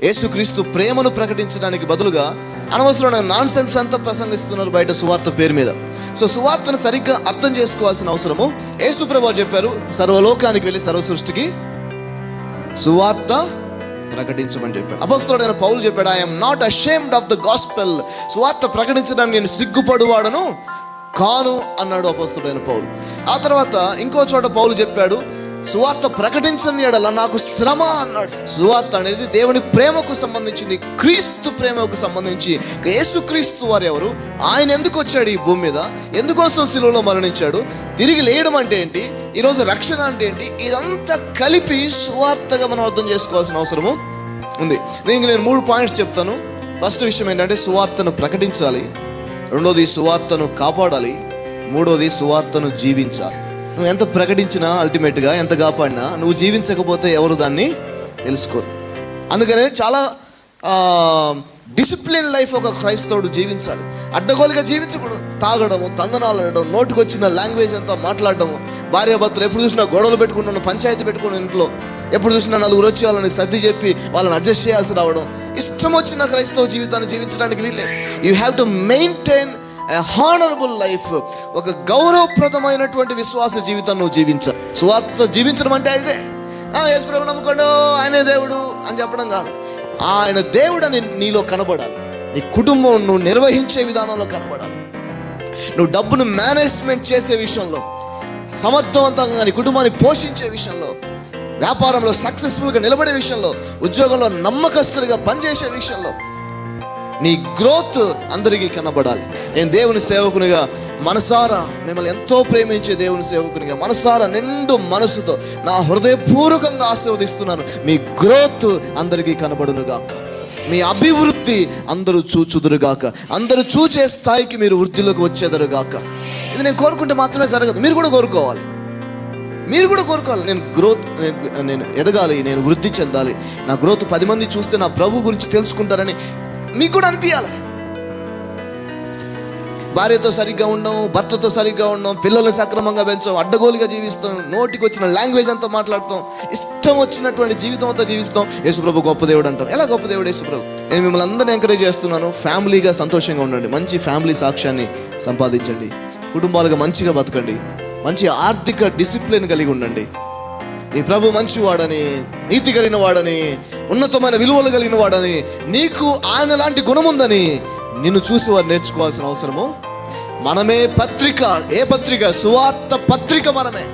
యేసుక్రీస్తు ప్రేమను ప్రకటించడానికి బదులుగా అనవసరమైన నాన్ సెన్స్ అంతా ప్రసంగిస్తున్నారు బయట సువార్త పేరు మీద. సో సువార్తను సరిగ్గా అర్థం చేసుకోవాల్సిన అవసరము. యేసు ప్రభువు చెప్పారు, సర్వలోకానికి వెళ్ళి సర్వ సృష్టికి సువార్త ప్రకటించమని చెప్పాడు. అపొస్తలుడైన పౌలు చెప్పాడు, I'm not ashamed of the gospel. సువార్త ప్రకటించడానికి నేను సిగ్గుపడువాడను కాను అన్నాడు అపొస్తలుడైన పౌలు. ఆ తర్వాత ఇంకో చోట పౌలు చెప్పాడు, సువార్త ప్రకటించని యెడల నాకు శ్రమ అన్నాడు. సువార్త అనేది దేవుని ప్రేమకు సంబంధించింది, క్రీస్తు ప్రేమకు సంబంధించి. యేసుక్రీస్తు వారు ఎవరు, ఆయన ఎందుకు వచ్చాడు ఈ భూమి మీద, ఎందుకోసం శిలువలో మరణించాడు, తిరిగి లేయడం అంటే ఏంటి, ఈరోజు రక్షణ అంటే ఏంటి, ఇదంతా కలిపి సువార్తగా మనం అర్థం చేసుకోవాల్సిన అవసరము ఉంది. దీనికి నేను 3 పాయింట్స్ చెప్తాను. ఫస్ట్ విషయం ఏంటంటే సువార్తను ప్రకటించాలి, రెండోది సువార్తను కాపాడాలి, మూడోది సువార్తను జీవించాలి. నువ్వు ఎంత ప్రకటించినా అల్టిమేట్గా ఎంత కాపాడినా నువ్వు జీవించకపోతే ఎవరు దాన్ని తెలుసుకోరు. అందుకనే చాలా డిసిప్లిన్ లైఫ్ ఒక క్రైస్తవుడు జీవించాలి. అడ్డగోలుగా జీవించకూడదు. తాగడము, తందనాలు ఆడడం, నోటికొచ్చిన లాంగ్వేజ్ అంతా మాట్లాడడము, భార్యాభర్తలు ఎప్పుడు చూసినా గొడవలు పెట్టుకుంటున్నాను, పంచాయతీ పెట్టుకుని ఇంట్లో ఎప్పుడు చూసినా నలుగురు వచ్చి వాళ్ళని సర్ది చెప్పి వాళ్ళని అడ్జస్ట్ చేయాల్సి రావడం. ఇష్టం వచ్చిన క్రైస్తవ జీవితాన్ని జీవించడానికి వీళ్ళే. You have to maintain honourable life. ఒక గౌరవప్రదమైనటువంటి విశ్వాస జీవితం నువ్వు జీవించాలి. సువార్త జీవించడం అంటే ఇదే. యేసు ప్రభువు నమ్ముకోండు, ఆయనే దేవుడు అని చెప్పడం కాదు. ఆయన దేవుడు అని నీలో కనబడాలి. నీ కుటుంబం నువ్వు నిర్వహించే విధానంలో కనబడాలి. నువ్వు డబ్బును మేనేజ్మెంట్ చేసే విషయంలో, సమర్థవంతంగా నీ కుటుంబాన్ని పోషించే విషయంలో, వ్యాపారంలో సక్సెస్ఫుల్గా నిలబడే విషయంలో, ఉద్యోగంలో నమ్మకస్తుడిగా పనిచేసే విషయంలో నీ గ్రోత్ అందరికీ కనబడాలి. నేను దేవుని సేవకునిగా మనసారా, మిమ్మల్ని ఎంతో ప్రేమించే దేవుని సేవకునిగా మనసారా నిండు మనసుతో నా హృదయపూర్వకంగా ఆశీర్వదిస్తున్నాను. మీ గ్రోత్ అందరికీ కనబడునుగాక, మీ అభివృద్ధి అందరూ చూచుదురుగాక, అందరూ చూచే స్థాయికి మీరు వృద్ధిలోకి వచ్చేదరుగాక. ఇది నేను కోరుకుంటే మాత్రమే జరగదు, మీరు కూడా కోరుకోవాలి. నేను ఎదగాలి, నేను వృద్ధి చెందాలి, నా గ్రోత్ 10 మంది చూస్తే నా ప్రభు గురించి తెలుసుకుంటారని మీకు కూడా అనిపించాలి. భార్యతో సరిగ్గా ఉండం, భర్తతో సరిగ్గా ఉండం, పిల్లల్ని సక్రమంగా పెంచాం, అడ్డగోలుగా జీవిస్తాం, నోటికి వచ్చిన లాంగ్వేజ్ అంతా మాట్లాడతాం, ఇష్టం వచ్చినటువంటి జీవితం అంతా జీవిస్తాం. యేసుప్రభు గొప్ప దేవుడు అంటాం. ఎలా గొప్ప దేవుడు యేసుప్రభు? నేను మిమ్మల్ని అందరినీ ఎంకరేజ్ చేస్తున్నాను, ఫ్యామిలీగా సంతోషంగా ఉండండి, మంచి ఫ్యామిలీ సాక్ష్యాన్ని సంపాదించండి, కుటుంబాలుగా మంచిగా బతకండి, మంచి ఆర్థిక డిసిప్లిన్ కలిగి ఉండండి. నీ ప్రభు మంచివాడని, నీతి కలిగిన వాడని, ఉన్నతమైన విలువలు కలిగిన వాడని, నీకు ఆయన లాంటి గుణం ఉందని నిన్ను చూసి వారు నేర్చుకోవాల్సిన అవసరము మనమే. పత్రిక, ఏ పత్రిక? సువార్త పత్రిక మనమే.